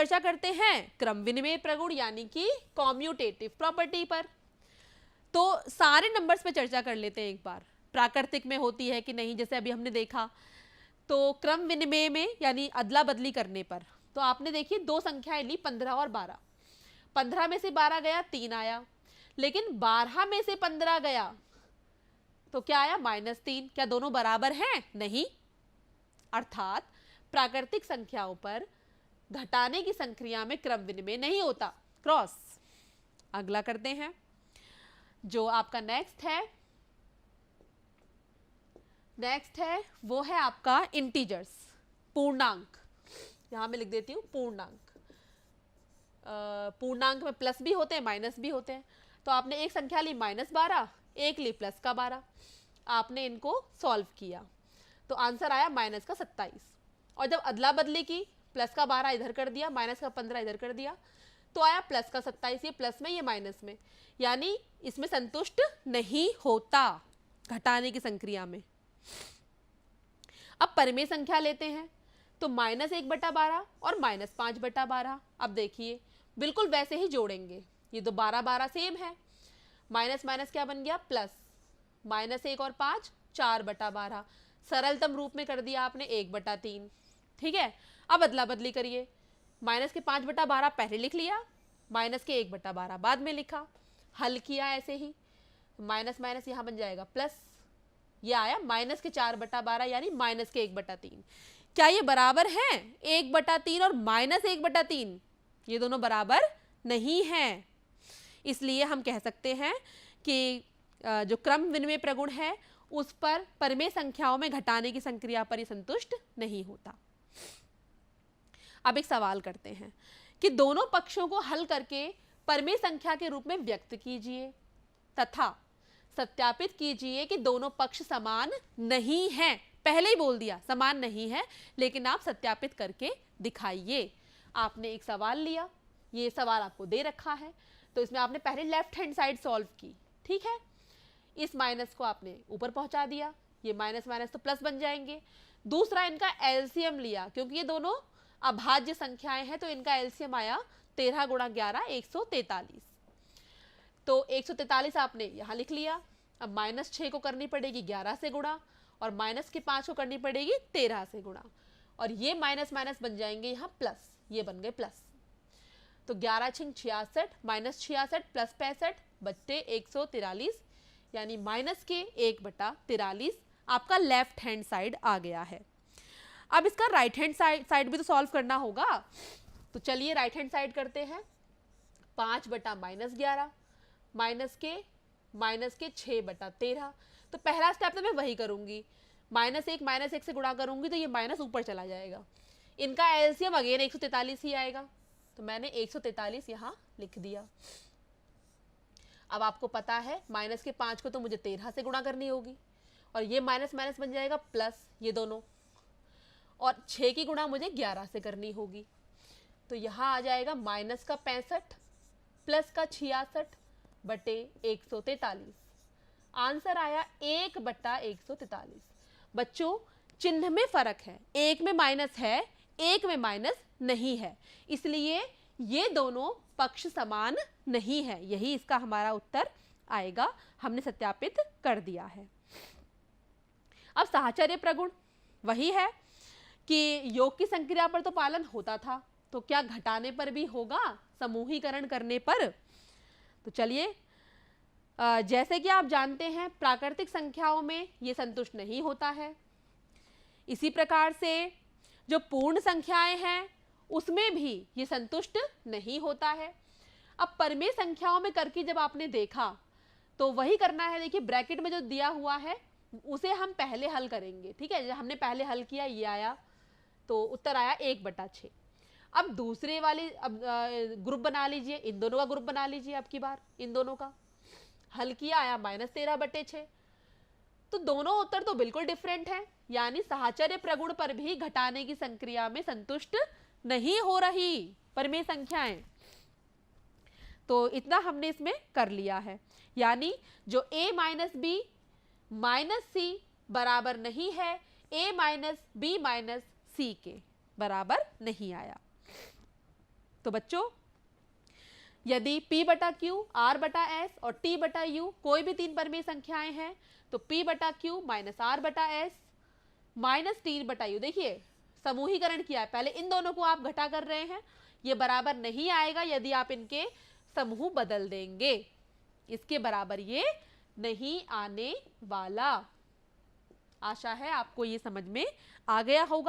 चर्चा करते हैं क्रम विनिमय प्रगुण यानी कि कॉम्यूटेटिव प्रॉपर्टी पर। तो सारे नंबर्स पे चर्चा कर लेते हैं एक बार, प्राकृतिक में होती है कि नहीं, जैसे अभी हमने देखा। तो क्रम विनिमय में यानी अदला बदली करने पर, तो आपने देखिए दो संख्याएं ली 15 और 12। 15 में से 12 गया 3 आया, लेकिन 12 में से 15 गया तो क्या आया -3। क्या दोनों बराबर हैं? नहीं। अर्थात प्राकृतिक संख्याओं पर घटाने की संक्रिया में क्रम विनिमय नहीं होता। क्रॉस। अगला करते हैं, जो आपका नेक्स्ट है वो है आपका इंटीजर्स, पूर्णांक। यहां मैं लिख देती हूं पूर्णांक। पूर्णांक में प्लस भी होते हैं माइनस भी होते हैं। तो आपने एक संख्या ली -12, एक ली प्लस का 12, आपने इनको सॉल्व किया तो आंसर आया -27। और जब अदला बदली की, प्लस का 12 इधर कर दिया, माइनस का 15 इधर कर दिया, तो आया +27। ये प्लस में ये माइनस में, यानी इसमें संतुष्ट नहीं होता घटाने की संक्रिया में। अब परिमेय संख्या लेते हैं, तो -1/12 और -5/12। अब देखिए बिल्कुल वैसे ही जोड़ेंगे, ये तो 12 सेम है। माइनस माइनस क्या बन गया प्लस, -1 और 5 4/12। सरलतम रूप में कर दिया आपने 1/3। ठीक है। अब अदला बदली करिए, माइनस के 5/12 पहले लिख लिया, माइनस के 1/12 बाद में लिखा, हल किया ऐसे ही, माइनस माइनस यहाँ बन जाएगा प्लस, ये आया माइनस के 4/12 यानी माइनस के 1/3। क्या ये बराबर हैं 1/3 और -1/3? ये दोनों बराबर नहीं हैं। इसलिए हम कह सकते हैं कि जो क्रम विनिमय प्रगुण है उस पर परिमेय संख्याओं में घटाने की संक्रिया पर ये संतुष्ट नहीं होता। अब एक सवाल करते हैं कि दोनों पक्षों को हल करके परिमेय संख्या के रूप में व्यक्त कीजिए तथा सत्यापित कीजिए कि दोनों पक्ष समान नहीं हैं। पहले ही बोल दिया समान नहीं है, लेकिन आप सत्यापित करके दिखाइए। आपने एक सवाल लिया, ये सवाल आपको दे रखा है, तो इसमें आपने पहले लेफ्ट हैंड साइड सॉल्व की। ठीक है। इस माइनस को आपने ऊपर पहुंचा दिया, ये माइनस माइनस तो प्लस बन जाएंगे। दूसरा इनका एलसीएम लिया, क्योंकि ये दोनों अभाज्य संख्याएं हैं, तो इनका एलसीएम आया 13 × 11 143। तो 143 आपने यहाँ लिख लिया। अब -6 को करनी पड़ेगी 11 से गुणा, और माइनस के 5 को करनी पड़ेगी 13 से गुणा, और ये माइनस माइनस बन जाएंगे यहाँ प्लस, ये बन गए प्लस। तो 11 × 66 -66 + 65 बट्टे 143, यानी माइनस के 1/43 आपका लेफ्ट हैंड साइड आ गया है। अब इसका राइट हैंड साइड भी तो सॉल्व करना होगा, तो चलिए राइट हैंड साइड करते हैं। 5/-11 माइनस के 6/13। तो पहला स्टेप तो मैं वही करूंगी, -1 से गुणा करूंगी तो ये माइनस ऊपर चला जाएगा। इनका एलसीएम अगेन 143 ही आएगा, तो मैंने 143 यहाँ लिख दिया। अब आपको पता है माइनस के 5 को तो मुझे 13 से गुणा करनी होगी, और ये माइनस माइनस बन जाएगा प्लस, ये दोनों, और 6 की गुणा मुझे 11 से करनी होगी। तो यहाँ आ जाएगा -65 प्लस का 66 बटे 143। आंसर आया 1/143। बच्चों चिन्ह में फर्क है, एक में माइनस है, एक में माइनस नहीं है, इसलिए ये दोनों पक्ष समान नहीं है। यही इसका हमारा उत्तर आएगा, हमने सत्यापित कर दिया है। अब साहचर्य प्रगुण वही है कि योग की संक्रिया पर तो पालन होता था, तो क्या घटाने पर भी होगा, समूहीकरण करने पर? तो चलिए, जैसे कि आप जानते हैं प्राकृतिक संख्याओं में ये संतुष्ट नहीं होता है। इसी प्रकार से जो पूर्ण संख्याएं हैं उसमें भी ये संतुष्ट नहीं होता है। अब परिमेय संख्याओं में करके जब आपने देखा तो वही करना है। देखिए ब्रैकेट में जो दिया हुआ है उसे हम पहले हल करेंगे। ठीक है, जब हमने पहले हल किया ये आया, तो उत्तर आया 1/6। अब दूसरे वाले ग्रुप बना लीजिए, इन दोनों का ग्रुप बना लीजिए। अब की बार इन दोनों का हल किया, आया -13/6। तो दोनों उत्तर तो बिल्कुल डिफरेंट हैं, यानी साहचर्य प्रगुण पर भी घटाने की संक्रिया में संतुष्ट नहीं हो रही परिमेय संख्याएं। तो इतना हमने इसमें कर लिया है, यानी जो a - b - c बराबर नहीं है a - b - c के बराबर नहीं आया। तो बच्चों यदि p बटा q, r बटा s और t बटा u कोई भी 3 परिमेय संख्याएं हैं तो p बटा q माइनस r बटा s माइनस t बटा u, देखिए समूहीकरण किया है, पहले इन दोनों को आप घटा कर रहे हैं, ये बराबर नहीं आएगा यदि आप इनके समूह बदल देंगे, इसके बराबर ये नहीं आने वाला। आशा है आपको ये समझ में आ गया होगा।